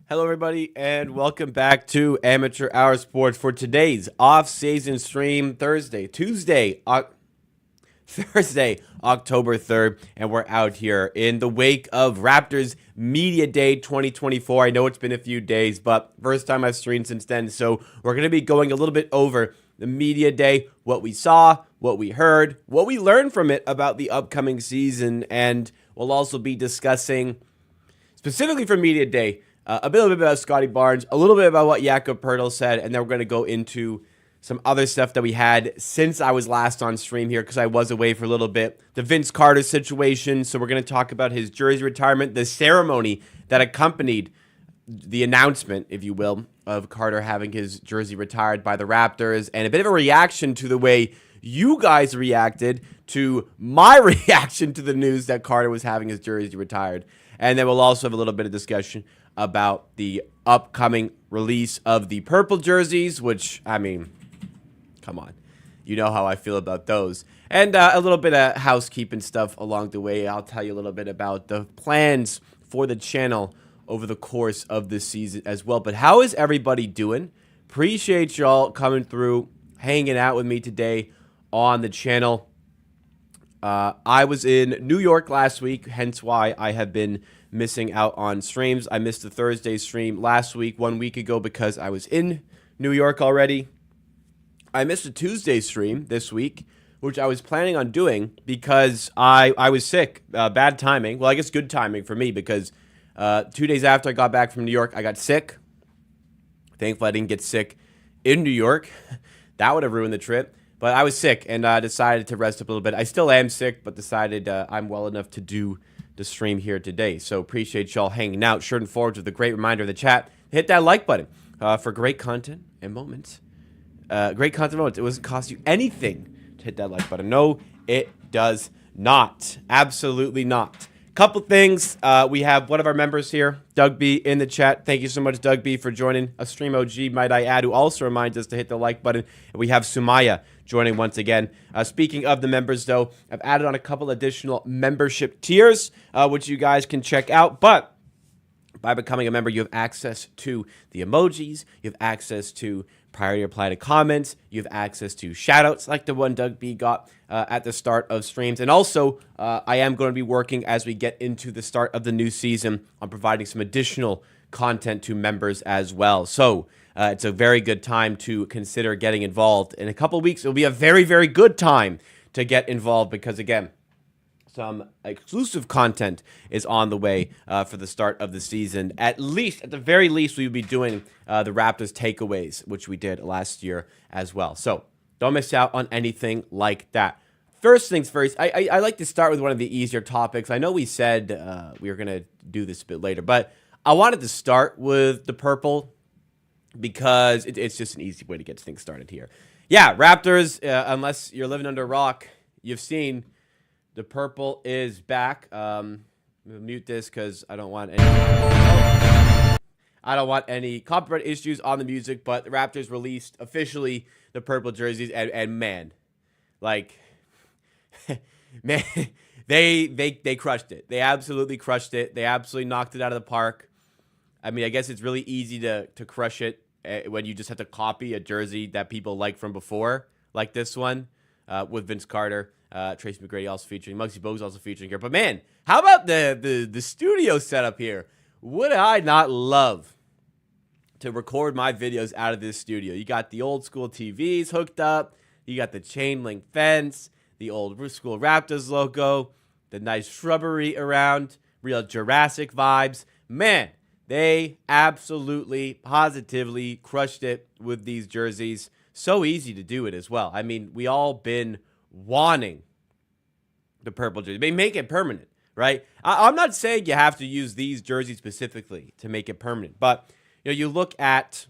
Hello, everybody, and welcome back to Amateur Hour Sports for today's off-season stream, Thursday, October 3rd, and we're out here in the wake of Raptors Media Day 2024. I know it's been a few days, but first time I've streamed since then, so we're going to be going a little bit over the Media Day, what we saw, what we heard, what we learned from it about the upcoming season, and we'll also be discussing, specifically for Media Day, a little bit about Scotty Barnes, a little bit about what Jacob Gramegna said, and then we're going to go into some other stuff that we had since I was last on stream here because I was away for a little bit. The Vince Carter situation, so we're going to talk about his jersey retirement, the ceremony that accompanied the announcement, if you will, of Carter having his jersey retired by the Raptors, and a bit of a reaction to the way you guys reacted to my reaction to the news that Carter was having his jersey retired. And then we'll also have a little bit of discussion about the upcoming release of the purple jerseys, which, I mean, come on. You know how I feel about those. And a little bit of housekeeping stuff along the way. I'll tell you a little bit about the plans for the channel over the course of this season as well. But how is everybody doing? Appreciate y'all coming through, hanging out with me today on the channel. I was in New York last week, hence why I have been missing out on streams. I missed the Thursday stream last week, 1 week ago, because I was in New York already. I missed a Tuesday stream this week, which I was planning on doing because I was sick. Bad timing. Well, I guess good timing for me because 2 days after I got back from New York, I got sick. Thankfully, I didn't get sick in New York. That would have ruined the trip. But I was sick and decided to rest up a little bit. I still am sick, but decided I'm well enough to do the stream here today. So appreciate y'all hanging out. Shirt and forwards with a great reminder in the chat. Hit that like button for great content and moments. Great content and moments. It doesn't cost you anything to hit that like button. No, it does not. Absolutely not. Couple things. We have one of our members here, Doug B, in the chat. Thank you so much, Doug B, for joining. A stream OG, might I add, who also reminds us to hit the like button. And we have Sumaya joining once again. Speaking of the members, though, I've added on a couple additional membership tiers, which you guys can check out. But by becoming a member, you have access to the emojis. You have access to priority reply to comments. You have access to shoutouts like the one Doug B got at the start of streams. And also, I am going to be working as we get into the start of the new season on providing some additional content to members as well. So it's a very good time to consider getting involved. In a couple of weeks, it'll be a very, very good time to get involved because, again, some exclusive content is on the way for the start of the season. At the very least, we will be doing the Raptors takeaways, which we did last year as well. So don't miss out on anything like that. First things first, I like to start with one of the easier topics. I know we said we were going to do this a bit later, but I wanted to start with the purple because it's just an easy way to get things started here. Yeah, Raptors, unless you're living under a rock, you've seen the purple is back. Mute this because I don't want any copyright issues on the music, but the Raptors released officially the purple jerseys, and man, like, man, they crushed it. They absolutely crushed it. They absolutely knocked it out of the park. I mean, I guess it's really easy to crush it when you just have to copy a jersey that people like from before, like this one with Vince Carter. Tracy McGrady also featuring, Muggsy Bogues also featuring here. But man, how about the studio setup here? Would I not love to record my videos out of this studio? You got the old school TVs hooked up. You got the chain link fence, the old school Raptors logo, the nice shrubbery around, real Jurassic vibes. Man, they absolutely, positively crushed it with these jerseys. So easy to do it as well. I mean, we all been wanting the purple jersey. They make it permanent, right? I'm not saying you have to use these jerseys specifically to make it permanent, but you look at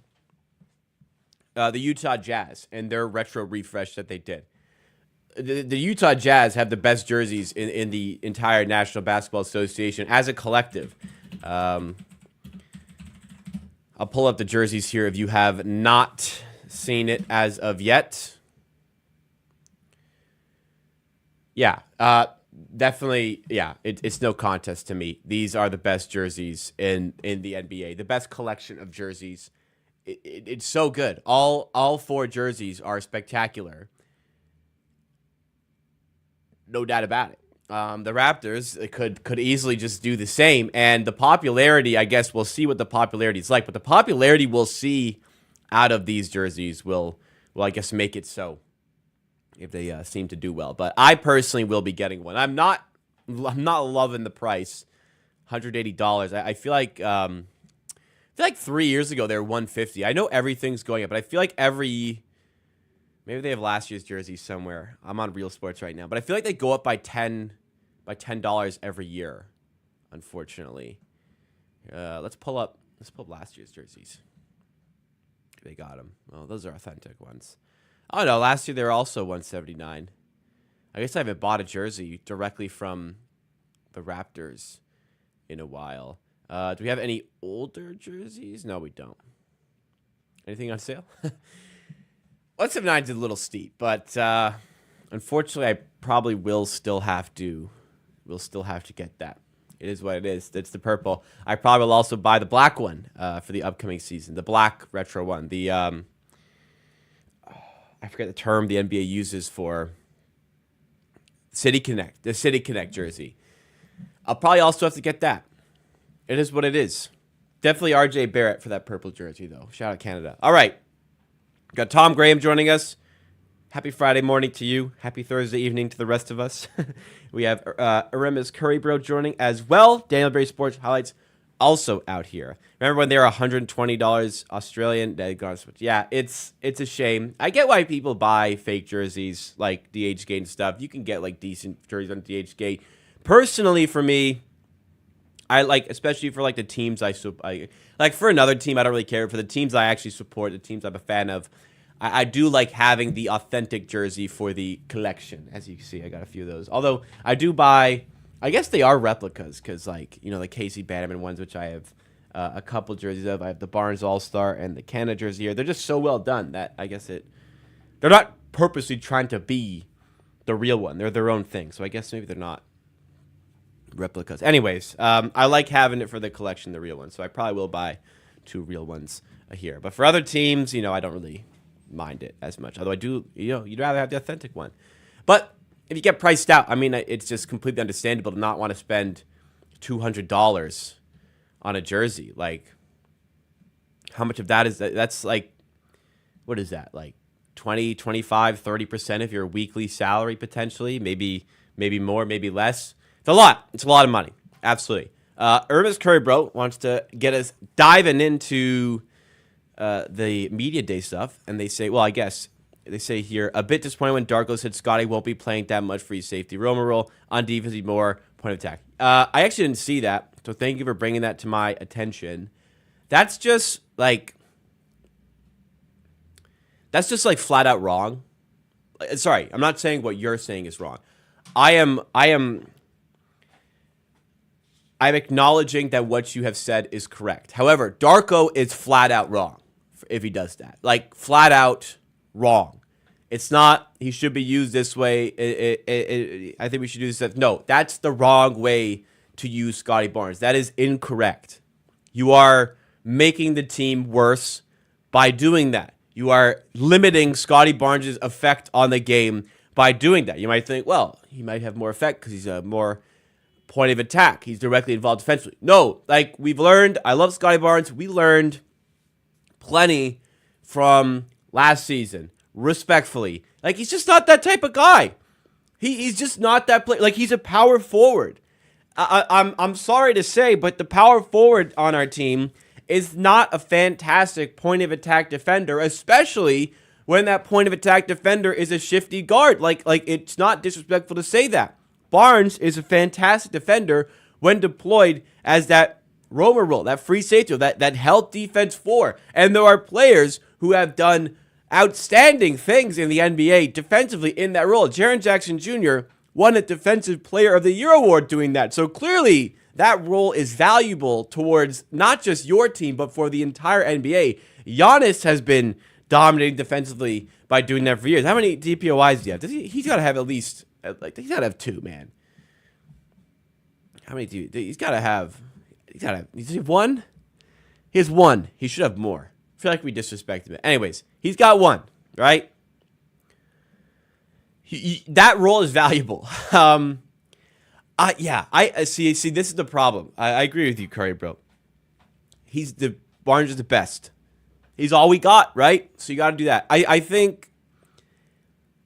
the Utah Jazz and their retro refresh that they did. The Utah Jazz have the best jerseys in the entire National Basketball Association as a collective. I'll pull up the jerseys here if you have not seen it as of yet. Yeah, Definitely, yeah. It's no contest to me. These are the best jerseys in the NBA. The best collection of jerseys. It's so good. All four jerseys are spectacular. No doubt about it. The Raptors could easily just do the same, and the popularity, I guess we'll see what the popularity is like. But the popularity we'll see out of these jerseys will I guess make it so if they seem to do well. But I personally will be getting one. I'm not loving the price, $180. I feel like 3 years ago they were $150. I know everything's going up, but I feel like maybe they have last year's jersey somewhere. I'm on Real Sports right now, but I feel like they go up by $10 every year. Unfortunately, let's pull up last year's jerseys. They got them. Oh, those are authentic ones. Oh no, last year they were also $179. I guess I haven't bought a jersey directly from the Raptors in a while. Do we have any older jerseys? No, we don't. Anything on sale? 179 is a little steep, but unfortunately, I probably will still have to get that. It is what it is. It's the purple. I probably will also buy the black one for the upcoming season. The black retro one. The I forget the term the NBA uses for City Connect. The City Connect jersey. I'll probably also have to get that. It is what it is. Definitely RJ Barrett for that purple jersey, though. Shout out Canada. All right. Got Tom Graham joining us. Happy Friday morning to you. Happy Thursday evening to the rest of us. We have Aramis Currybro joining as well. Daniel Berry Sports Highlights also out here. Remember when they were $120 Australian? They got switch. Yeah, it's a shame. I get why people buy fake jerseys like DHgate and stuff. You can get like decent jerseys on DHgate. Personally, for me, I like, especially for like the teams I like. For another team, I don't really care. For the teams I actually support, the teams I'm a fan of, I do like having the authentic jersey for the collection. As you can see, I got a few of those. Although I do buy, I guess they are replicas because, like, you know, the Casey Bannerman ones, which I have a couple jerseys of. I have the Barnes All-Star and the Canada jersey here. They're just so well done that I guess they're not purposely trying to be the real one. They're their own thing. So I guess maybe they're not replicas. Anyways, I like having it for the collection, the real one. So I probably will buy 2 real ones here. But for other teams, you know, I don't really mind it as much. Although I do, you know, you'd rather have the authentic one. But if you get priced out, I mean, it's just completely understandable to not want to spend $200 on a jersey. Like, how much of that is that? That's like, what is that? Like 20, 25, 30% of your weekly salary potentially. Maybe more, maybe less. It's a lot. It's a lot of money. Absolutely. Ernest Currybro wants to get us diving into the media day stuff. And they say, well, I guess they say here, a bit disappointed when Darko said Scotty won't be playing that much for his safety. Roma role on defense, more point of attack. I actually didn't see that. So thank you for bringing that to my attention. That's just like flat out wrong. Sorry, I'm not saying what you're saying is wrong. I'm acknowledging that what you have said is correct. However, Darko is flat out wrong if he does that. Like, flat out wrong. It's not, he should be used this way. I think we should do this. No, that's the wrong way to use Scotty Barnes. That is incorrect. You are making the team worse by doing that. You are limiting Scotty Barnes' effect on the game by doing that. You might think, well, he might have more effect because he's a more point of attack. He's directly involved defensively. No, like we've learned, I love Scotty Barnes. We learned plenty from last season, respectfully. Like, he's just not that type of guy. He's just not that player. Like, he's a power forward. I'm sorry to say, but the power forward on our team is not a fantastic point of attack defender, especially when that point of attack defender is a shifty guard. Like it's not disrespectful to say that. Barnes is a fantastic defender when deployed as that roamer role, that free safety, that help defense for. And there are players who have done outstanding things in the NBA defensively in that role. Jaren Jackson Jr. won a Defensive Player of the Year award doing that. So clearly that role is valuable towards not just your team, but for the entire NBA. Giannis has been dominating defensively by doing that for years. How many DPOIs do you have? He's got to have at least, he's got to have 2, man. How many do you, he's got to have? Does he have one? He has one. He should have more. I feel like we disrespect him. Anyways, he's got one, right? That role is valuable. Yeah, I see. This is the problem. I agree with you, Curry, bro. Barnes is the best. He's all we got, right? So you got to do that. I think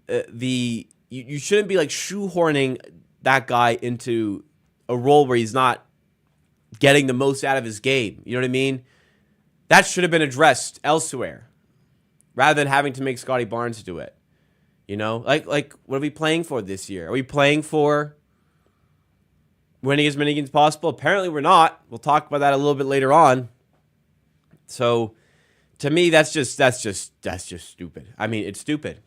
you shouldn't be like shoehorning that guy into a role where he's not getting the most out of his game. You know what I mean? That should have been addressed elsewhere, rather than having to make Scotty Barnes do it. You know, like what are we playing for this year? Are we playing for winning as many games as possible? Apparently, we're not. We'll talk about that a little bit later on. So, to me, that's just stupid. I mean, it's stupid.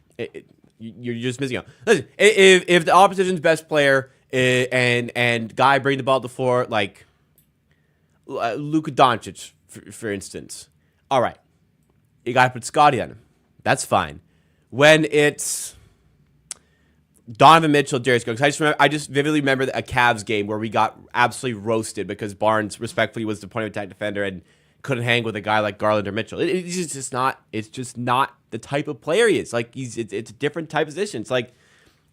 You're just missing out. Listen, if the opposition's best player and guy bring the ball to the floor, like Luka Doncic, for instance, all right, you got to put Scotty on him. That's fine. When it's Donovan Mitchell, Darius Garland, I just vividly remember a Cavs game where we got absolutely roasted because Barnes, respectfully, was the point of attack defender and couldn't hang with a guy like Garland or Mitchell. It's just not the type of player he is. Like it's a different type of position. It's like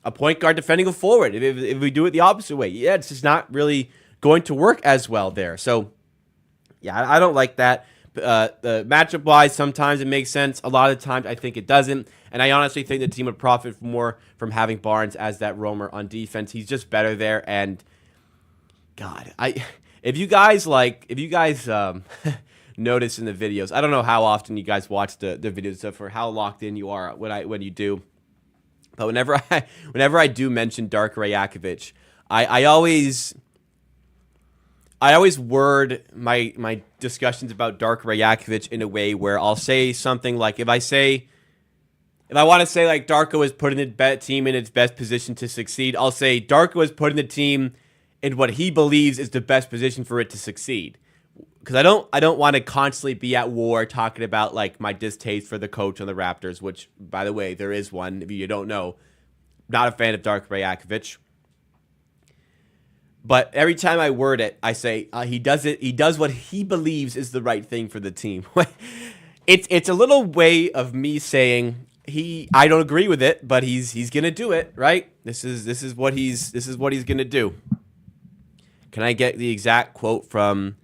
a point guard defending a forward. If we do it the opposite way, yeah, it's just not really going to work as well there. So yeah, I don't like that. The matchup wise, sometimes it makes sense. A lot of times, I think it doesn't. And I honestly think the team would profit more from having Barnes as that roamer on defense. He's just better there. And God, if you guys notice in the videos, I don't know how often you guys watch the videos stuff or how locked in you are when you do. But whenever I do mention Darko Rajakovic, I always word my discussions about Darko Rajakovic in a way where I'll say something like, if I want to say like Darko is putting the team in its best position to succeed, I'll say Darko is putting the team in what he believes is the best position for it to succeed. Because I don't want to constantly be at war talking about like my distaste for the coach on the Raptors, which, by the way, there is one. If you don't know, not a fan of Darko Rajakovic. But every time I word it, I say he does what he believes is the right thing for the team. It's a little way of me saying I don't agree with it, but he's gonna do it, right? This is what he's gonna do. Can I get the exact quote from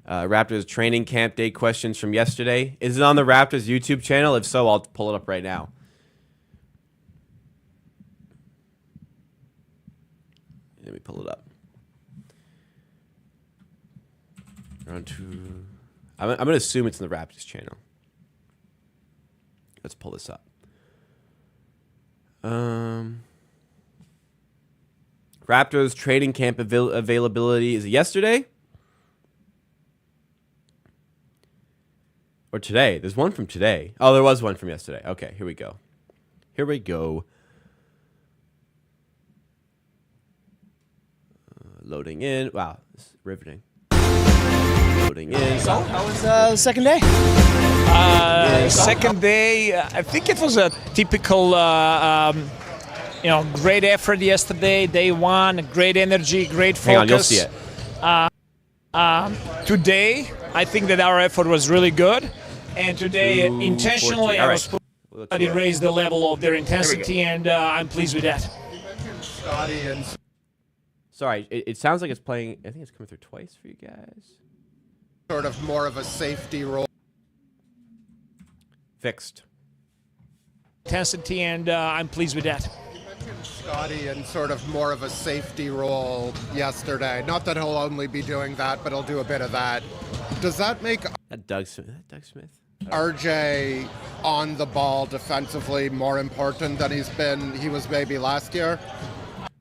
Raptors training camp day questions from yesterday? Is it on the Raptors YouTube channel? If so, I'll pull it up right now. Let me pull it up. I'm gonna assume it's in the Raptors channel. Let's pull this up. Raptors training camp availability. Is it yesterday? Or today? There's one from today. Oh, there was one from yesterday. Okay, here we go. Loading in. Wow, this is riveting. Loading in. So, how was the second day? Second day, I think it was a typical, great effort yesterday. Day one, great energy, great focus. Hang on, you'll see it. Today, I think that our effort was really good. And today, intentionally, I was putting to raise the level of their intensity, and I'm pleased with that. Sorry, it sounds like it's playing. I think it's coming through twice for you guys. Sort of more of a safety role. Fixed. Intensity, and I'm pleased with that. You mentioned Scotty in sort of more of a safety role yesterday. Not that he'll only be doing that, but he'll do a bit of that. Does that make Doug Smith? RJ on the ball defensively more important than he was maybe last year?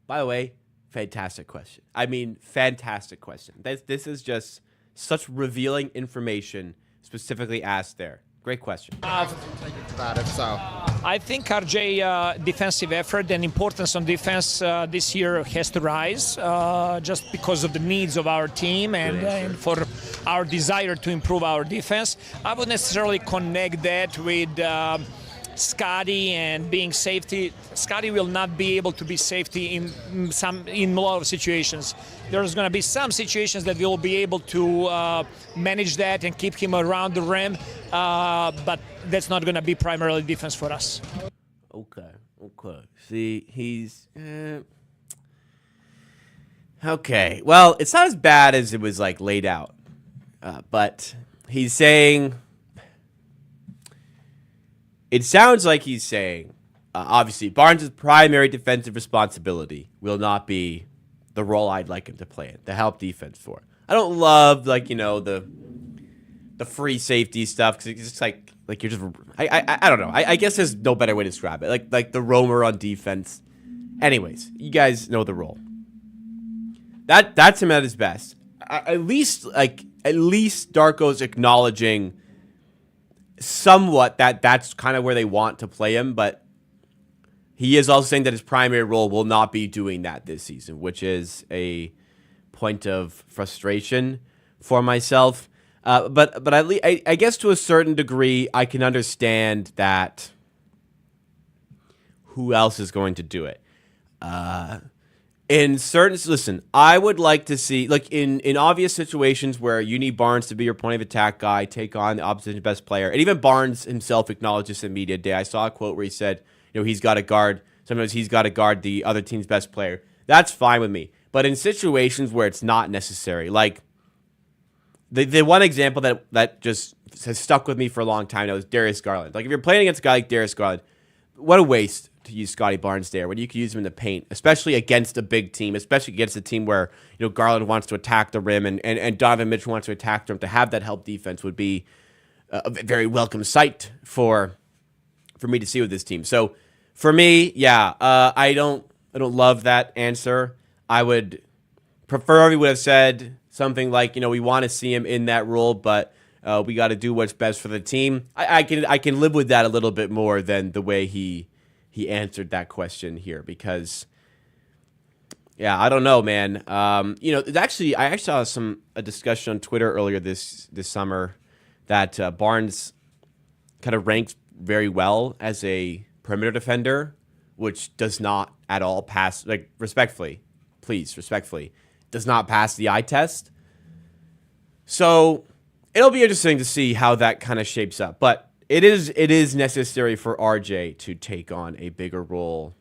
By the way, fantastic question. I mean, fantastic question. This is just such revealing information specifically asked there. Great question. Take it to that, if so. I think RJ defensive effort and importance on defense this year has to rise just because of the needs of our team and for our desire to improve our defense. I would necessarily connect that with Scotty and being safety. Scotty will not be able to be safety in a lot of situations. There's going to be some situations that we'll be able to manage that and keep him around the rim, but that's not going to be primarily defense for us. Okay. See, he's okay. Well, it's not as bad as it was like laid out, but he's saying. It sounds like he's saying, obviously, Barnes' primary defensive responsibility will not be the role I'd like him to play in, the help defense for. I don't love, like, you know, the free safety stuff, because it's just like you're just, I don't know. I guess there's no better way to describe it. Like the roamer on defense. Anyways, you guys know the role. That's him at his best. At least Darko's acknowledging somewhat that's kind of where they want to play him, but he is also saying that his primary role will not be doing that this season, which is a point of frustration for myself. But at least, I guess to a certain degree, I can understand that who else is going to do it. Listen, I would like to see, like, in obvious situations where you need Barnes to be your point of attack guy, take on the opposition best player, and even Barnes himself acknowledged this in media day. I saw a quote where he said, you know, sometimes he's got to guard the other team's best player. That's fine with me. But in situations where it's not necessary, like, the one example that just has stuck with me for a long time now is Darius Garland. Like, if you're playing against a guy like Darius Garland, what a waste to use Scotty Barnes there when you could use him in the paint, especially against a big team, especially against a team where, you know, Garland wants to attack the rim and Donovan Mitchell wants to attack the rim. To have that help defense would be a very welcome sight for me to see with this team. So for me, yeah, I don't love that answer. I would prefer we would have said something like, you know, we want to see him in that role, but we got to do what's best for the team. I can live with that a little bit more than the way he answered that question here, because, yeah, I don't know, man. You know, I actually saw a discussion on Twitter earlier this summer that Barnes kind of ranks very well as a perimeter defender, which does not at all pass, like, respectfully, does not pass the eye test. So it'll be interesting to see how that kind of shapes up. But it is necessary for RJ to take on a bigger role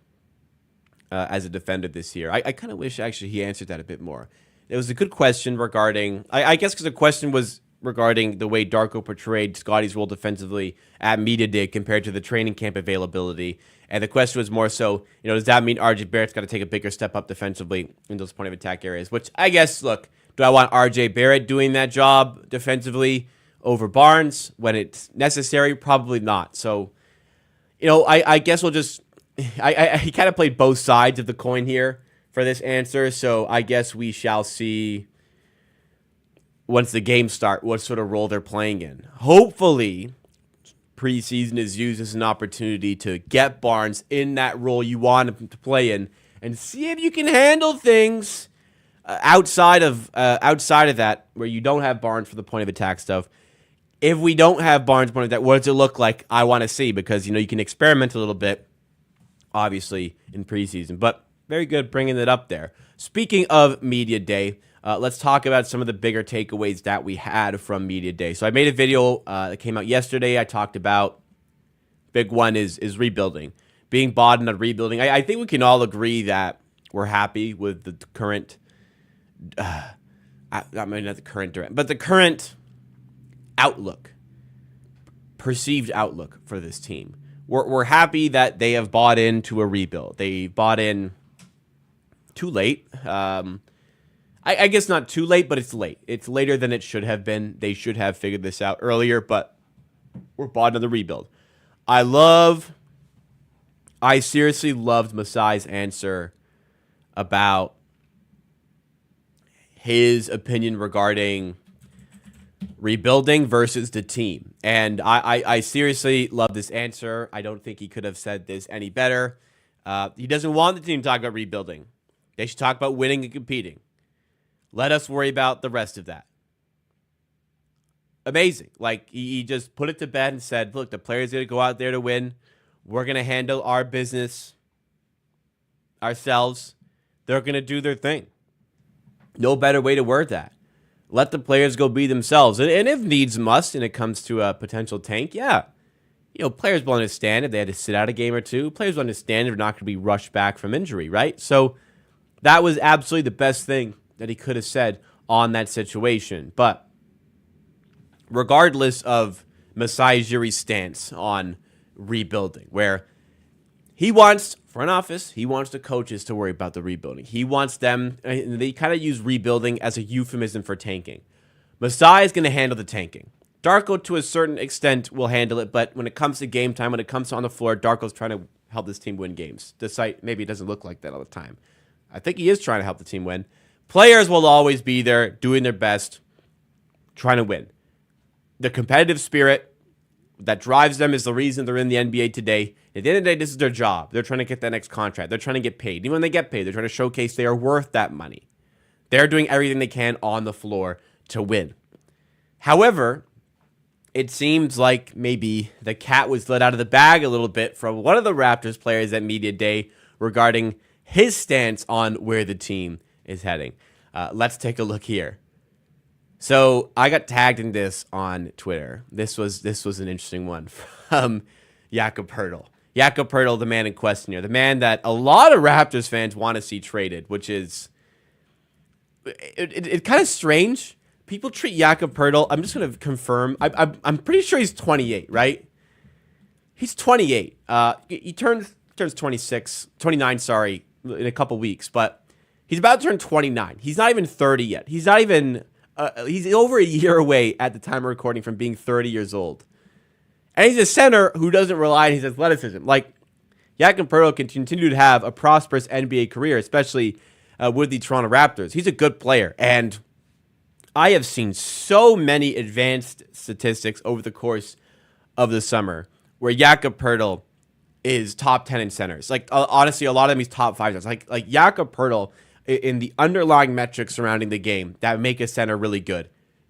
as a defender this year. I kind of wish actually he answered that a bit more. It was a good question regarding, I guess because the question was regarding the way Darko portrayed Scotty's role defensively at media day compared to the training camp availability. And the question was more so, you know, does that mean RJ Barrett's got to take a bigger step up defensively in those point of attack areas? Which I guess, look, do I want RJ Barrett doing that job defensively over Barnes when it's necessary? Probably not. So, you know, I guess we'll just, I kind of played both sides of the coin here for this answer. So I guess we shall see once the games start what sort of role they're playing in. Hopefully, preseason is used as an opportunity to get Barnes in that role you want him to play in and see if you can handle things outside of that, where you don't have Barnes for the point of attack stuff. If we don't have Barnes point of attack, what does it look like? I want to see, because, you know, you can experiment a little bit, obviously, in preseason. But very good bringing it up there. Speaking of media day, let's talk about some of the bigger takeaways that we had from media day. So I made a video that came out yesterday. I talked about, big one is rebuilding, being bought in a rebuilding. I think we can all agree that we're happy with the current, not the current direct, but the current outlook, perceived outlook for this team. We're happy that they have bought into a rebuild. They bought in too late. I guess not too late, but it's late. It's later than it should have been. They should have figured this out earlier, but we're bought into the rebuild. I seriously loved Masai's answer about his opinion regarding rebuilding versus the team. And I seriously love this answer. I don't think he could have said this any better. He doesn't want the team to talk about rebuilding. They should talk about winning and competing. Let us worry about the rest of that. Amazing. Like, he just put it to bed and said, look, the players got to go out there to win. We're going to handle our business ourselves. They're going to do their thing. No better way to word that. Let the players go be themselves. And if needs must, and it comes to a potential tank, yeah. Players will understand if they had to sit out a game or two. Players will understand if they're not going to be rushed back from injury, right? So that was absolutely the best thing that he could have said on that situation. But regardless of Masai Ujiri's stance on rebuilding, where he wants front office, he wants the coaches to worry about the rebuilding. He wants them, they kind of use rebuilding as a euphemism for tanking. Masai is going to handle the tanking. Darko, to a certain extent, will handle it, but when it comes to game time, when it comes to on the floor, Darko's trying to help this team win games. Despite maybe it doesn't look like that all the time. I think he is trying to help the team win. Players will always be there, doing their best, trying to win. The competitive spirit that drives them is the reason they're in the NBA today. At the end of the day, this is their job. They're trying to get that next contract. They're trying to get paid. Even when they get paid, they're trying to showcase they are worth that money. They're doing everything they can on the floor to win. However, it seems like maybe the cat was let out of the bag a little bit from one of the Raptors players at Media Day regarding his stance on where the team is heading. Let's take a look here. So I got tagged in this on Twitter. This was an interesting one from Jakob Poeltl. Jakob Poeltl, the man in question here, the man that a lot of Raptors fans want to see traded, which is it kind of strange. People treat Jakob Poeltl. I'm just going to confirm. I'm pretty sure he's 28, right? He's 28. He turns 29, sorry, in a couple weeks, but he's about to turn 29. He's not even 30 yet. He's not even. He's over a year away at the time of recording from being 30 years old. And he's a center who doesn't rely on his athleticism. Like, Jakob Poeltl can continue to have a prosperous NBA career, especially with the Toronto Raptors. He's a good player. And I have seen so many advanced statistics over the course of the summer where Jakob Poeltl is top 10 in centers. Like, honestly, a lot of them he's top 5 centers. Like Jakob Poeltl, in the underlying metrics surrounding the game that make a center really good,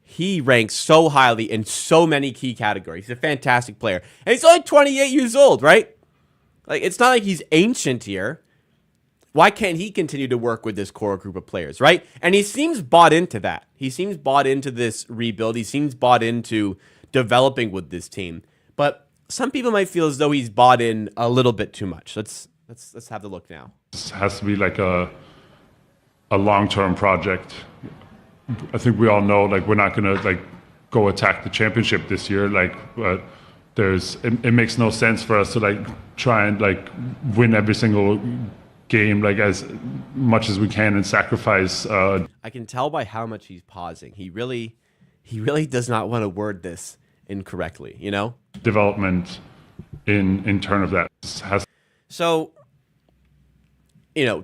he ranks so highly in so many key categories. He's a fantastic player. And he's only 28 years old, right? Like, it's not like he's ancient here. Why can't he continue to work with this core group of players, right? And he seems bought into that. He seems bought into this rebuild. He seems bought into developing with this team. But some people might feel as though he's bought in a little bit too much. Let's have the look now. This has to be like a long-term project. I think we all know, like, we're not gonna like go attack the championship this year. Like, but it makes no sense for us to like try and like win every single game like as much as we can and sacrifice. I can tell by how much he's pausing. He really does not want to word this incorrectly. Development in turn of that So.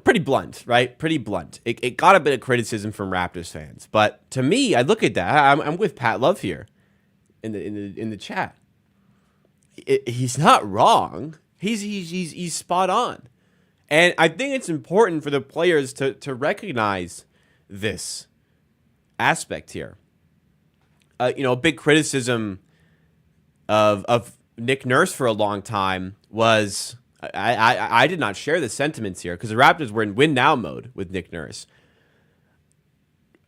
Pretty blunt, right? Pretty blunt. It got a bit of criticism from Raptors fans, but to me, I look at that. I'm with Pat Love here, in the chat. He's not wrong. He's spot on, and I think it's important for the players to recognize this aspect here. A big criticism of Nick Nurse for a long time was. I did not share the sentiments here because the Raptors were in win now mode with Nick Nurse.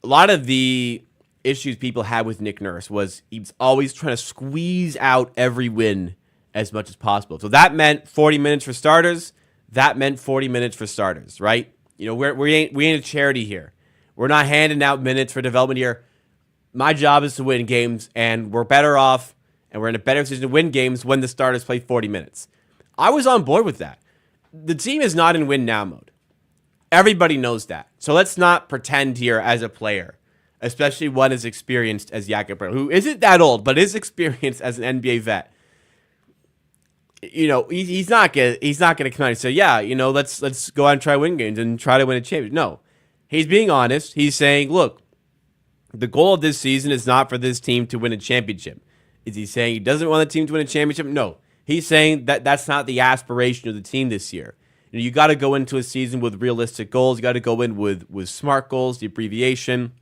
A lot of the issues people had with Nick Nurse was he was always trying to squeeze out every win as much as possible. So that meant 40 minutes for starters. That meant 40 minutes for starters, right? We ain't a charity here. We're not handing out minutes for development here. My job is to win games, and we're better off, and we're in a better position to win games when the starters play 40 minutes. I was on board with that. The team is not in win now mode. Everybody knows that. So let's not pretend here as a player, especially one as experienced as Jakob Poeltl, who isn't that old, but is experienced as an NBA vet. He's not gonna come out and say, yeah, let's go out and try to win games and try to win a championship. No. He's being honest. He's saying, look, the goal of this season is not for this team to win a championship. Is he saying he doesn't want the team to win a championship? No. He's saying that that's not the aspiration of the team this year. You got to go into a season with realistic goals. You got to go in with SMART goals, the abbreviation.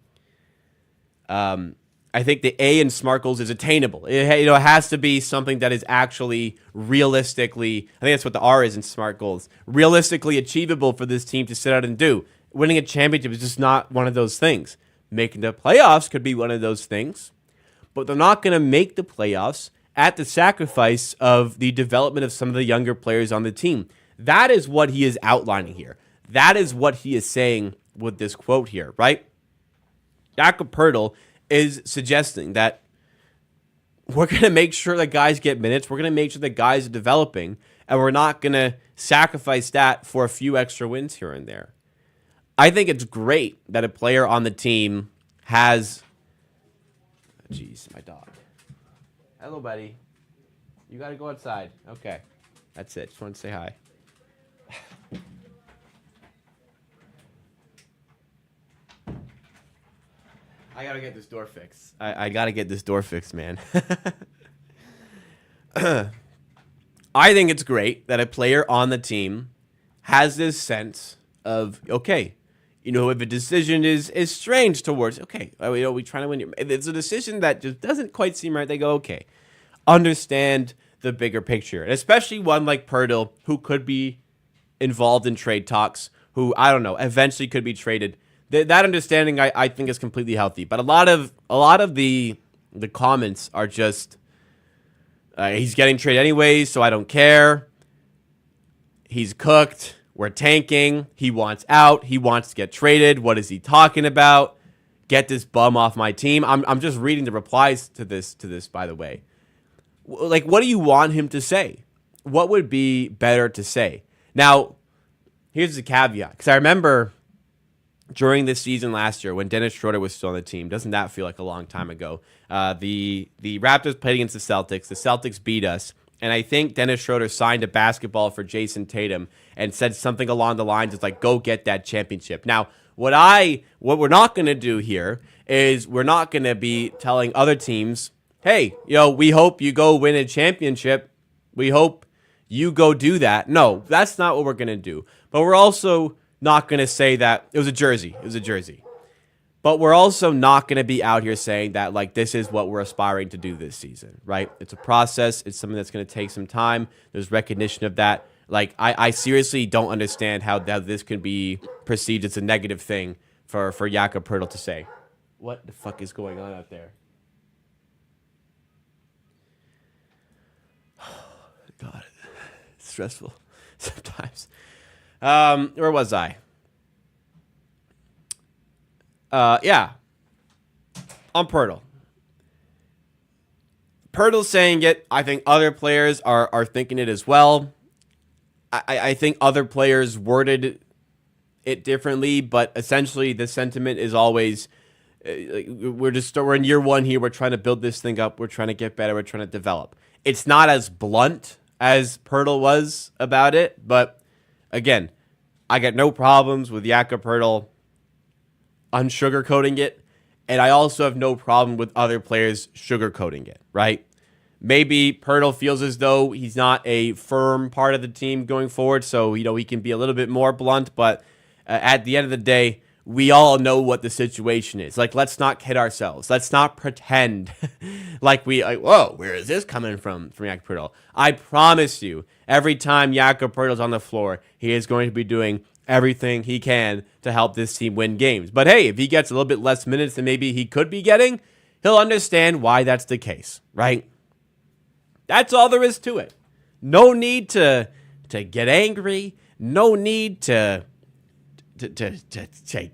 I think the A in smart goals is attainable. It has to be something that is actually realistically, I think that's what the R is in smart goals, realistically achievable for this team to sit out and do. Winning a championship is just not one of those things. Making the playoffs could be one of those things, but they're not going to make the playoffs at the sacrifice of the development of some of the younger players on the team. That is what he is outlining here. That is what he is saying with this quote here, right? Jakob Poeltl is suggesting that we're going to make sure that guys get minutes. We're going to make sure that guys are developing, and we're not going to sacrifice that for a few extra wins here and there. I think it's great that a player on the team has... Jeez, my dog. Hello, buddy. You got to go outside. Okay. That's it. Just want to say hi. I gotta get this door fixed. I gotta get this door fixed, man. I think it's great that a player on the team has this sense of, okay, if a decision is strange towards, okay, we trying to win. If it's a decision that just doesn't quite seem right, they go, okay, understand the bigger picture. And especially one like Poeltl, who could be involved in trade talks, who, I don't know, eventually could be traded. That understanding, I think, is completely healthy. But a lot of the comments are just, he's getting traded anyways, so I don't care. He's cooked. We're tanking. He wants out. He wants to get traded. What is he talking about? Get this bum off my team. I'm just reading the replies to this, by the way. Like, what do you want him to say? What would be better to say? Now, here's the caveat, because I remember during this season last year when Dennis Schroeder was still on the team, doesn't that feel like a long time ago? The Raptors played against the Celtics. The Celtics beat us. And I think Dennis Schroeder signed a basketball for Jason Tatum and said something along the lines of like, go get that championship. Now, what we're not going to do here is we're not going to be telling other teams, hey, we hope you go win a championship. We hope you go do that. No, that's not what we're going to do. But we're also not going to say that it was a jersey. It was a jersey. But we're also not going to be out here saying that, like, this is what we're aspiring to do this season, right? It's a process. It's something that's going to take some time. There's recognition of that. Like, I seriously don't understand how this can be perceived as a negative thing for Jakob Poeltl to say. What the fuck is going on out there? God, it's stressful sometimes. Where was I? Yeah. On Poeltl. Poeltl's saying it. I think other players are thinking it as well. I think other players worded it differently, but essentially the sentiment is always, we're in year one here. We're trying to build this thing up. We're trying to get better. We're trying to develop. It's not as blunt as Poeltl was about it, but again, I got no problems with Jakob Poeltl unsugarcoating it, and I also have no problem with other players sugarcoating it, right? Maybe Poeltl feels as though he's not a firm part of the team going forward, so he can be a little bit more blunt, but at the end of the day, we all know what the situation is. Like, let's not kid ourselves. Let's not pretend like whoa, where is this coming from Jakob Poeltl? I promise you, every time Jakob Poeltl's on the floor, he is going to be doing everything he can to help this team win games. But hey, if he gets a little bit less minutes than maybe he could be getting, he'll understand why that's the case, right? That's all there is to it. No need to get angry. No need to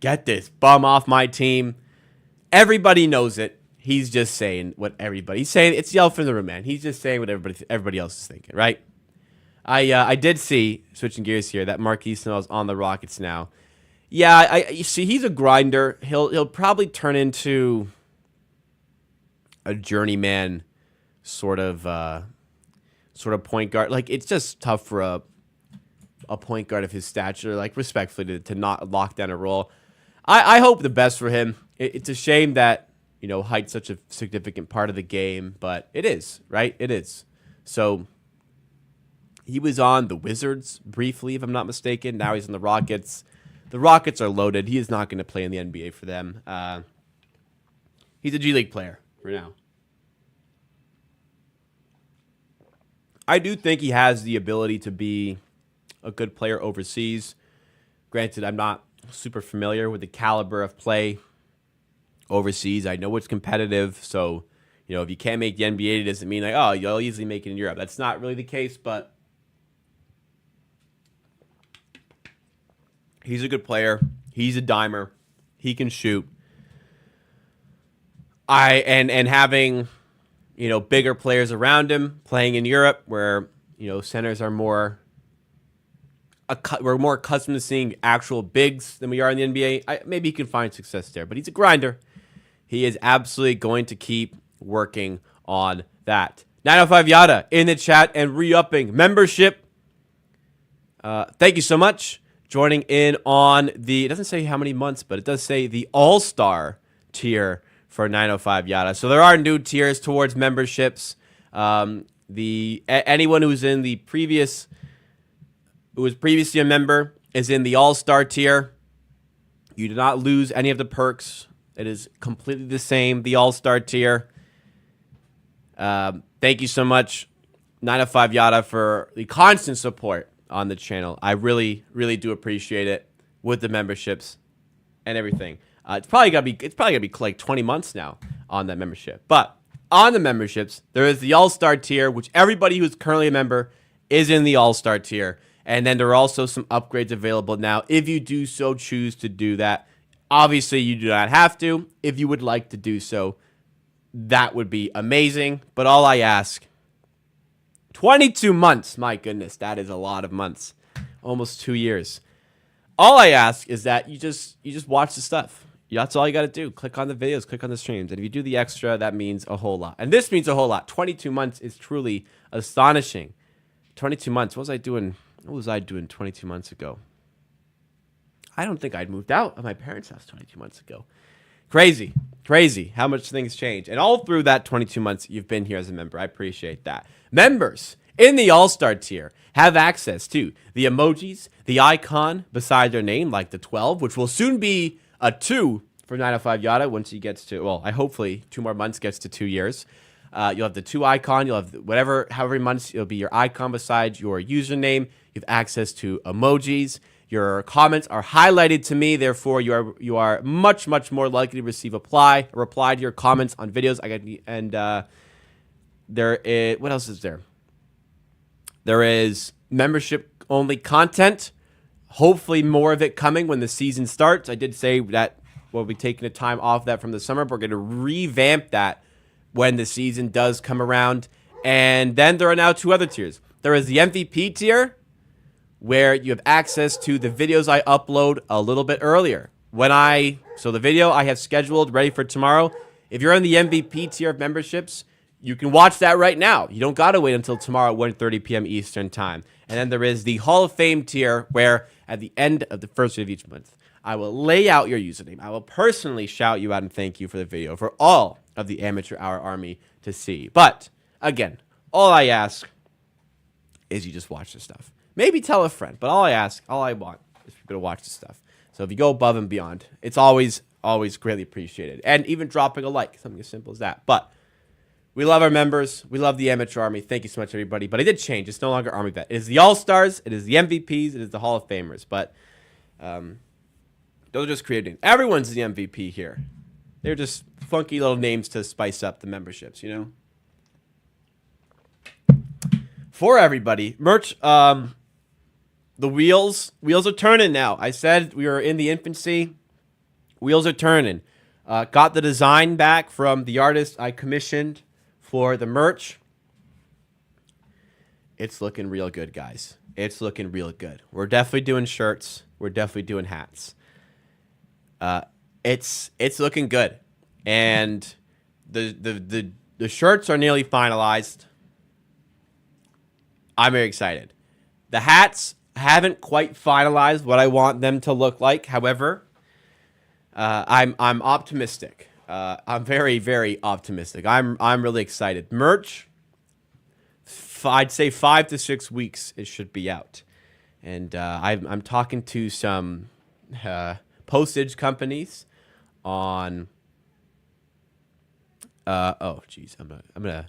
get this bum off my team. Everybody knows it. He's just saying what everybody's saying. It's the elephant in the room, man. He's just saying what everybody else is thinking, right? I did see, switching gears here, that Marquise Snell's on the Rockets now. Yeah, you see, he's a grinder. He'll probably turn into a journeyman sort of point guard. Like, it's just tough for a point guard of his stature, like, respectfully, to not lock down a role. I hope the best for him. It's a shame that, height's such a significant part of the game, but it is, right? It is. So he was on the Wizards briefly, if I'm not mistaken. Now he's on the Rockets. The Rockets are loaded. He is not going to play in the NBA for them. He's a G League player. for now. I do think he has the ability to be a good player overseas. Granted, I'm not super familiar with the caliber of play overseas. I know it's competitive, so if you can't make the NBA, it doesn't mean like, oh, you'll easily make it in Europe. That's not really the case, but he's a good player. He's a dimer. He can shoot. And having bigger players around him playing in Europe, where centers are more. We're more accustomed to seeing actual bigs than we are in the NBA. Maybe he can find success there, but he's a grinder. He is absolutely going to keep working on that. 905 Yada in the chat and re-upping membership. Thank you so much. Joining in on it doesn't say how many months, but it does say the All-Star tier for 905 Yada. So there are new tiers towards memberships. Anyone who's in the who was previously a member is in the All-Star tier. You do not lose any of the perks. It is completely the same, the All-Star tier. Thank you so much, 905 Yada, for the constant support on the channel. I really, really do appreciate it with the memberships and everything. It's probably gonna be like 20 months now on that membership. But on the memberships, there is the All-Star tier, which everybody who's currently a member is in the All-Star tier. And then there are also some upgrades available now if you do so choose to do that. Obviously, you do not have to. If you would like to do so, that would be amazing. But all I ask, 22 months. My goodness, that is a lot of months. Almost 2 years. All I ask is that you just watch the stuff. That's all you got to do. Click on the videos, click on the streams. And if you do the extra, that means a whole lot. And this means a whole lot. 22 months is truly astonishing. 22 months. What was I doing 22 months ago? I don't think I'd moved out of my parents' house 22 months ago. Crazy how much things change. And all through that 22 months, you've been here as a member. I appreciate that. Members in the All-Star tier have access to the emojis, the icon beside their name, like the 12, which will soon be a 2 for 905 Yada once he gets to, hopefully 2 more months gets to 2 years. You'll have the 2 icon. You'll have however many months, it'll be your icon beside your username. You have access to emojis. Your comments are highlighted to me. Therefore, you are much, much more likely to receive a reply to your comments on videos. There is, what else is there? There is membership-only content. Hopefully, more of it coming when the season starts. I did say that we'll be taking a time off that from the summer, but we're going to revamp that when the season does come around. And then there are now 2 other tiers. There is the MVP tier, where you have access to the videos I upload a little bit earlier. So the video I have scheduled ready for tomorrow, if you're in the MVP tier of memberships, you can watch that right now. You don't got to wait until tomorrow at 1:30 p.m. Eastern time. And then there is the Hall of Fame tier, where at the end of the first of each month, I will lay out your username. I will personally shout you out and thank you for the video for all of the Amateur Hour Army to see. But again, all I ask is you just watch this stuff. Maybe tell a friend, but all I want is people to watch this stuff. So if you go above and beyond, it's always greatly appreciated. And even dropping a like, something as simple as that. But we love our members. We love the Amateur Army. Thank you so much, everybody. But it did change. It's no longer Army Vet. It is the All-Stars. It is the MVPs. It is the Hall of Famers. But those are just creative names. Everyone's the MVP here. They're just funky little names to spice up the memberships, For everybody. Merch, the wheels are turning now. I said we were in the infancy. Wheels are turning. Got the design back from the artist I commissioned for the merch. It's looking real good, guys. It's looking real good. We're definitely doing shirts. We're definitely doing hats. It's looking good. And the shirts are nearly finalized. I'm very excited. The hats haven't quite finalized what I want them to look like. However, I'm optimistic. I'm very, very optimistic. I'm really excited. Merch, I'd say 5 to 6 weeks it should be out. And I'm talking to some postage companies on Oh, geez. I'm gonna.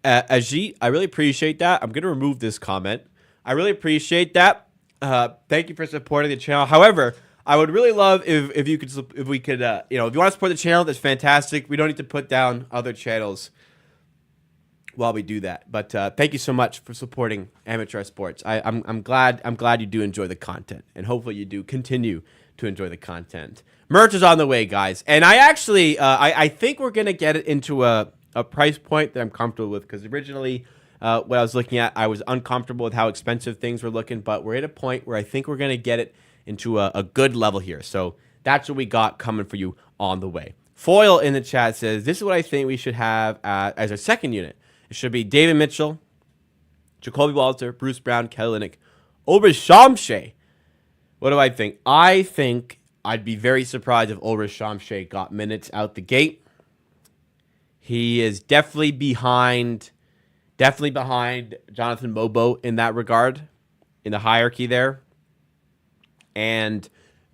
Ajit, I really appreciate that. I'm gonna remove this comment. I really appreciate that. Thank you for supporting the channel. However, I would really love if you could, if we could, if you want to support the channel, that's fantastic. We don't need to put down other channels while we do that. But thank you so much for supporting amateur sports. I'm glad you do enjoy the content, and hopefully you do continue to enjoy the content. Merch is on the way, guys, and I actually I think we're gonna get it into a price point that I'm comfortable with, because originally what I was looking at, I was uncomfortable with how expensive things were looking, but we're at a point where I think we're gonna get it into a good level here. So that's what we got coming for you on the way. Foil in the chat says, this is what I think we should have as our second unit. It should be David Mitchell, Jacoby Walter, Bruce Brown, Kelly Olynyk, Ulrich Shamshay. What do I think? I think I'd be very surprised if Ulrich Shamshay got minutes out the gate. He is definitely behind Jonathan Mobo in that regard, in the hierarchy there. And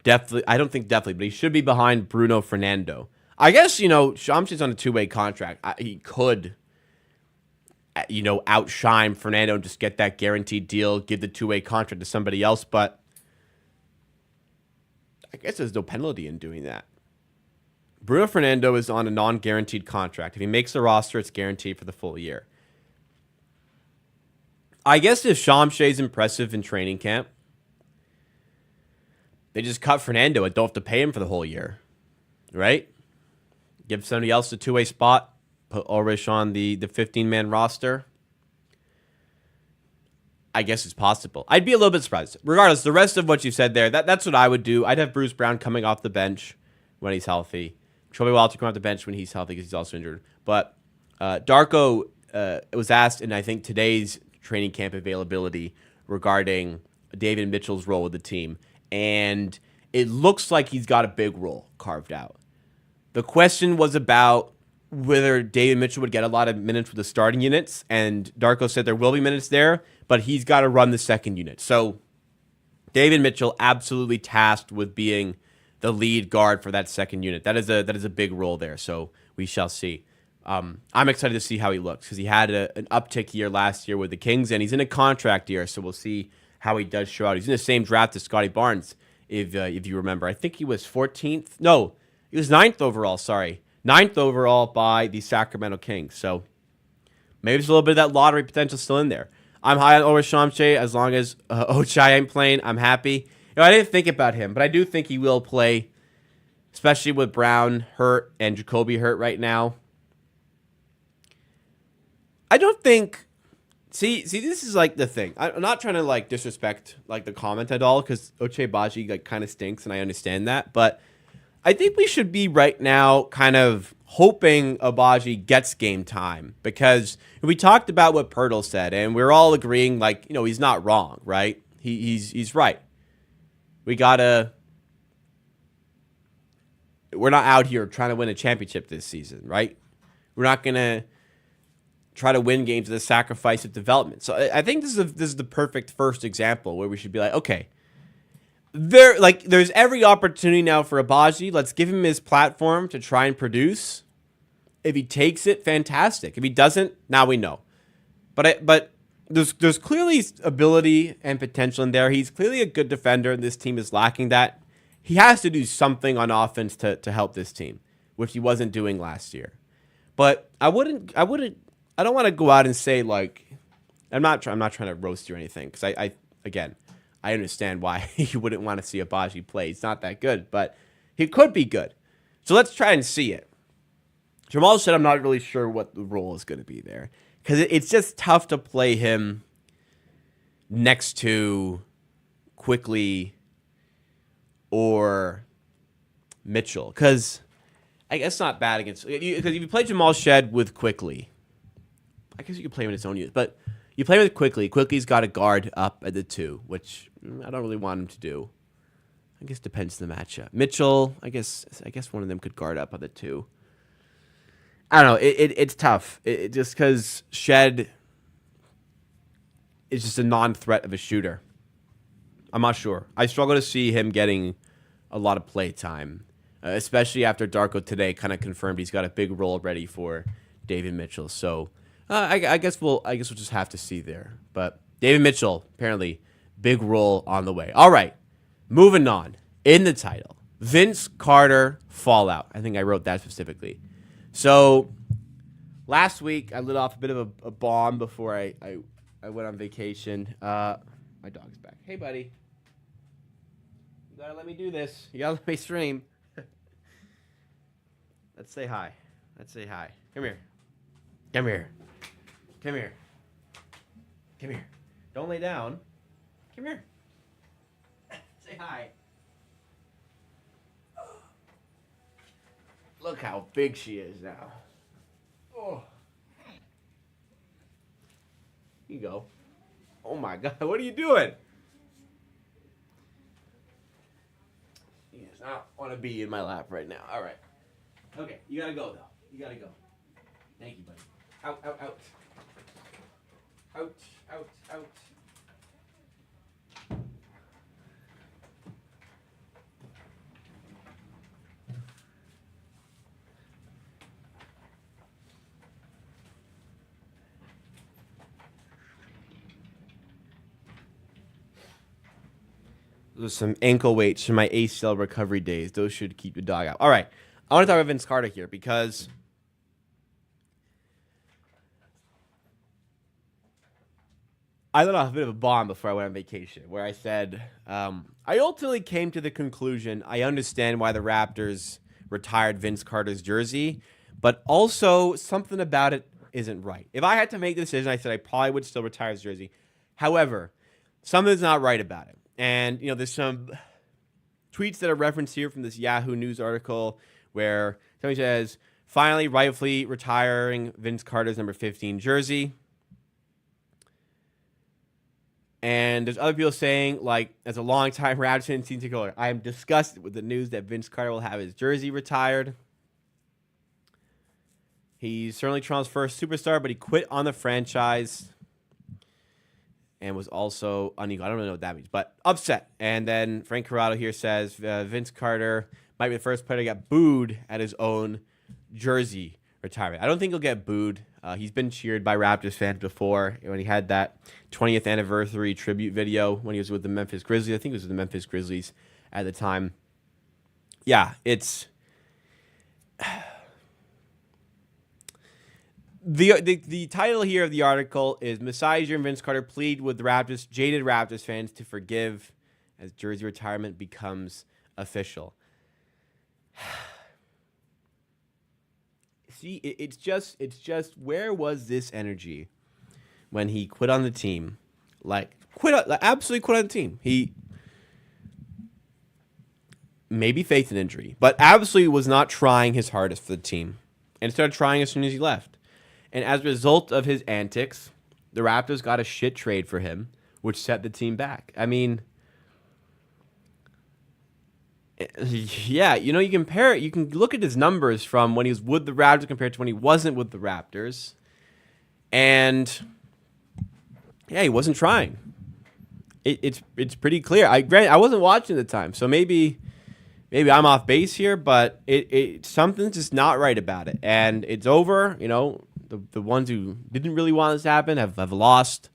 definitely, I don't think definitely, but he should be behind Bruno Fernando. I guess, Shamshay's on a two-way contract. He could, outshine Fernando and just get that guaranteed deal, give the two-way contract to somebody else, but I guess there's no penalty in doing that. Bruno Fernando is on a non-guaranteed contract. If he makes the roster, it's guaranteed for the full year. I guess if Shamshay's impressive in training camp, they just cut Fernando and don't have to pay him for the whole year, right? Give somebody else a two-way spot, put Ulrich on the 15-man roster. I guess it's possible. I'd be a little bit surprised. Regardless, the rest of what you said there, that's what I would do. I'd have Bruce Brown coming off the bench when he's healthy. Jacoby Walter coming off the bench when he's healthy because he's also injured. But Darko was asked in, I think, today's training camp availability regarding David Mitchell's role with the team. And it looks like he's got a big role carved out. The question was about whether David Mitchell would get a lot of minutes with the starting units, and Darko said there will be minutes there, but he's got to run the second unit. So David Mitchell absolutely tasked with being the lead guard for that second unit. That is a big role there, so we shall see. I'm excited to see how he looks, because he had an uptick year last year with the Kings, and he's in a contract year, so we'll see how he does show out. He's in the same draft as Scotty Barnes, if you remember. I think he was 14th. No, he was 9th overall, sorry. 9th overall by the Sacramento Kings. So maybe there's a little bit of that lottery potential still in there. I'm high on Ulrich Shamshay. As long as Ochai ain't playing, I'm happy. I didn't think about him, but I do think he will play, especially with Brown hurt and Jacoby hurt right now. I don't think... See, this is like the thing. I'm not trying to disrespect the comment at all, because Ochai Agbaji kind of stinks, and I understand that. But I think we should be right now kind of hoping Agbaji gets game time, because we talked about what Pirtle said, and we're all agreeing he's not wrong, right? He's right. We're not out here trying to win a championship this season, right? We're not gonna try to win games at the sacrifice of development. So I think this is the perfect first example where we should be like, okay, there's every opportunity now for Agbaji. Let's give him his platform to try and produce. If he takes it, fantastic. If he doesn't, now we know. But there's clearly ability and potential in there. He's clearly a good defender, and this team is lacking that. He has to do something on offense to help this team, which he wasn't doing last year. But I don't want to go out and say I'm not trying to roast you or anything, because I understand why you wouldn't want to see Agbaji play. He's not that good, but he could be good. So let's try and see it. Jamal said I'm not really sure what the role is going to be there, because it's just tough to play him next to Quickly or Mitchell, because I guess it's not bad against, because if you play Jamal Shed with Quickly, I guess you could play him in his own unit, but you play with Quickly. Quickly's got a guard up at the 2, which I don't really want him to do. I guess it depends on the matchup. Mitchell, I guess one of them could guard up on the 2. I don't know. It's tough. Just because Shed is just a non-threat of a shooter. I'm not sure. I struggle to see him getting a lot of play time especially after Darko today kind of confirmed he's got a big role ready for David Mitchell. So I guess we'll just have to see there. But David Mitchell, apparently, big role on the way. All right, moving on. In the title, Vince Carter fallout. I think I wrote that specifically. So last week I lit off a bit of a bomb before I went on vacation. My dog's back. Hey, buddy. You gotta let me do this. You gotta let me stream. Let's say hi. Let's say hi. Come here. Come here. Come here. Come here. Don't lay down. Come here. Say hi. Look how big she is now. Oh. Here you go. Oh my God, what are you doing? He does not want to be in my lap right now. All right. Okay, you gotta go though. You gotta go. Thank you, buddy. Out, out, out. Out, out, out. Those are some ankle weights from my ACL recovery days. Those should keep the dog out. All right. I want to talk about Vince Carter here because I let off a bit of a bomb before I went on vacation where I said I ultimately came to the conclusion I understand why the Raptors retired Vince Carter's jersey, but also something about it isn't right. If I had to make the decision, I said I probably would still retire his jersey. However, something's not right about it. And, there's some tweets that are referenced here from this Yahoo News article where somebody says, finally, rightfully retiring Vince Carter's number 15 jersey. And there's other people saying, like, as a longtime Raptors fan season ticket holder, I am disgusted with the news that Vince Carter will have his jersey retired. He's certainly Toronto's first superstar, but he quit on the franchise and was also unequal. I don't really know what that means, but upset. And then Frank Corrado here says Vince Carter might be the first player to get booed at his own jersey retirement. I don't think he'll get booed. He's been cheered by Raptors fans before when he had that 20th anniversary tribute video when he was with the Memphis Grizzlies. I think it was with the Memphis Grizzlies at the time. Yeah, it's the title here of the article is Massager and Vince Carter plead with the Raptors, jaded Raptors fans to forgive as jersey retirement becomes official. See, it's just where was this energy when he quit on the team? Absolutely quit on the team. He maybe faked an injury, but absolutely was not trying his hardest for the team and started trying as soon as he left. And as a result of his antics, the Raptors got a shit trade for him, which set the team back. I mean, yeah, you compare it. You can look at his numbers from when he was with the Raptors compared to when he wasn't with the Raptors. And, yeah, he wasn't trying. It's pretty clear. I wasn't watching at the time, so maybe I'm off base here, but something's just not right about it. And it's over, The ones who didn't really want this to happen have lost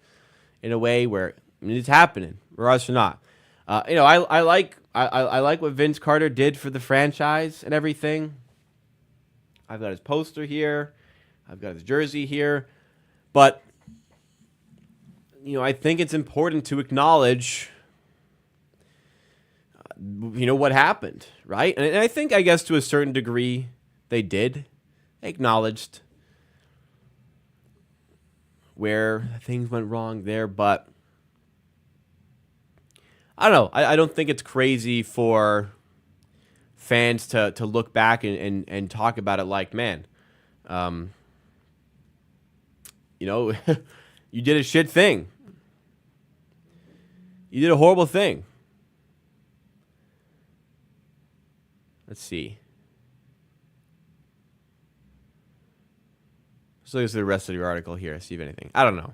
in a way where it's happening, or us or not. I like what Vince Carter did for the franchise and everything. I've got his poster here. I've got his jersey here. But, I think it's important to acknowledge, what happened, right? And I think, I guess, to a certain degree, they did. They acknowledged where things went wrong there, but I don't know. I don't think it's crazy for fans to look back and talk about it like, man, you did a shit thing. You did a horrible thing. Let's see. Let's look at the rest of your article here, see if anything. I don't know.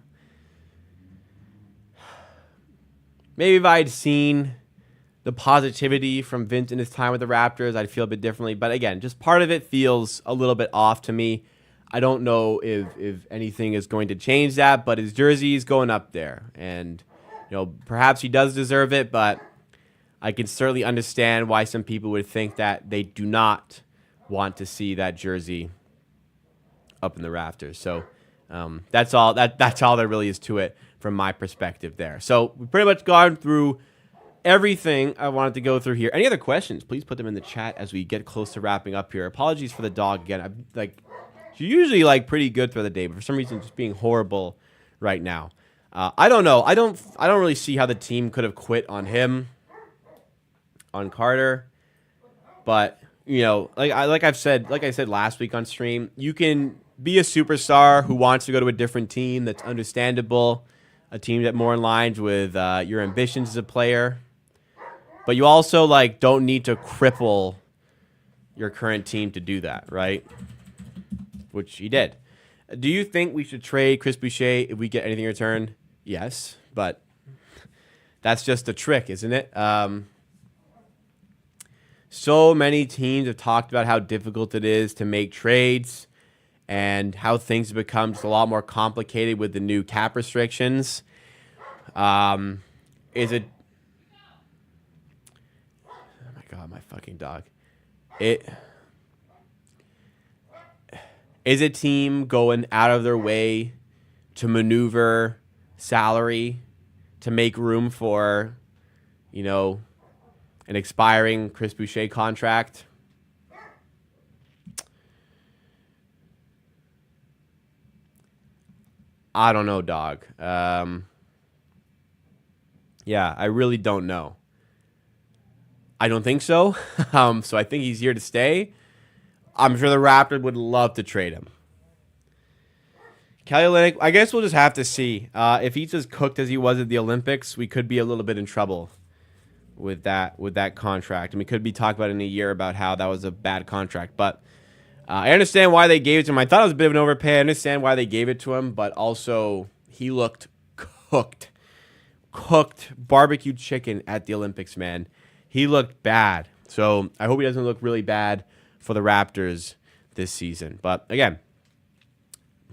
Maybe if I had seen the positivity from Vince in his time with the Raptors, I'd feel a bit differently. But again, just part of it feels a little bit off to me. I don't know if anything is going to change that, but his jersey is going up there. And, perhaps he does deserve it, but I can certainly understand why some people would think that they do not want to see that jersey up in the rafters. So that's all there really is to it from my perspective there. So we've pretty much gone through everything I wanted to go through here. Any other questions, please put them in the chat as we get close to wrapping up here. Apologies for the dog again. She's usually pretty good through the day, but for some reason just being horrible right now. I don't know. I don't really see how the team could have quit on him, on Carter. But like I said last week on stream, you can be a superstar who wants to go to a different team. That's understandable. A team that more aligns with your ambitions as a player. But you also don't need to cripple your current team to do that, right? Which he did. Do you think we should trade Chris Boucher if we get anything in return? Yes, but that's just a trick, isn't it? So many teams have talked about how difficult it is to make trades and how things have become just a lot more complicated with the new cap restrictions. Is it... Oh my God, my fucking dog. Is a team going out of their way to maneuver salary to make room for, an expiring Chris Boucher contract? I don't know, dog. Yeah, I really don't know. I don't think so. So I think he's here to stay. I'm sure the Raptors would love to trade him. Kelly Olynyk, I guess we'll just have to see. If he's as cooked as he was at the Olympics, we could be a little bit in trouble with that contract. And we could be talking about in a year about how that was a bad contract. But I understand why they gave it to him. I thought it was a bit of an overpay. I understand why they gave it to him. But also, he looked cooked. Cooked barbecue chicken at the Olympics, man. He looked bad. So I hope he doesn't look really bad for the Raptors this season. But again,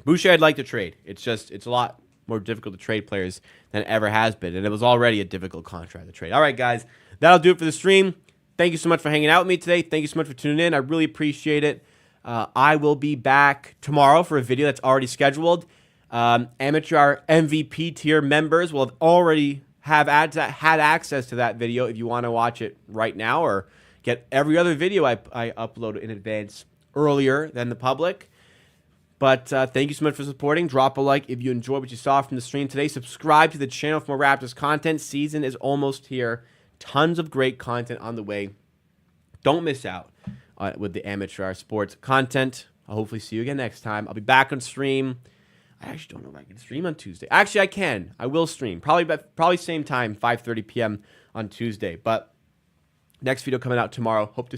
Boucher I'd like to trade. It's a lot more difficult to trade players than it ever has been. And it was already a difficult contract to trade. All right, guys. That'll do it for the stream. Thank you so much for hanging out with me today. Thank you so much for tuning in. I really appreciate it. I will be back tomorrow for a video that's already scheduled. Amateur MVP tier members will have already had access to that video if you want to watch it right now or get every other video I upload in advance earlier than the public. But thank you so much for supporting. Drop a like if you enjoyed what you saw from the stream today. Subscribe to the channel for more Raptors content. Season is almost here. Tons of great content on the way. Don't miss out with the amateur sports content. I'll hopefully see you again next time. I'll be back on stream. I actually don't know if I can stream on Tuesday. Actually, I can. I will stream. Probably same time, 5:30 p.m. on Tuesday. But next video coming out tomorrow. Hope to see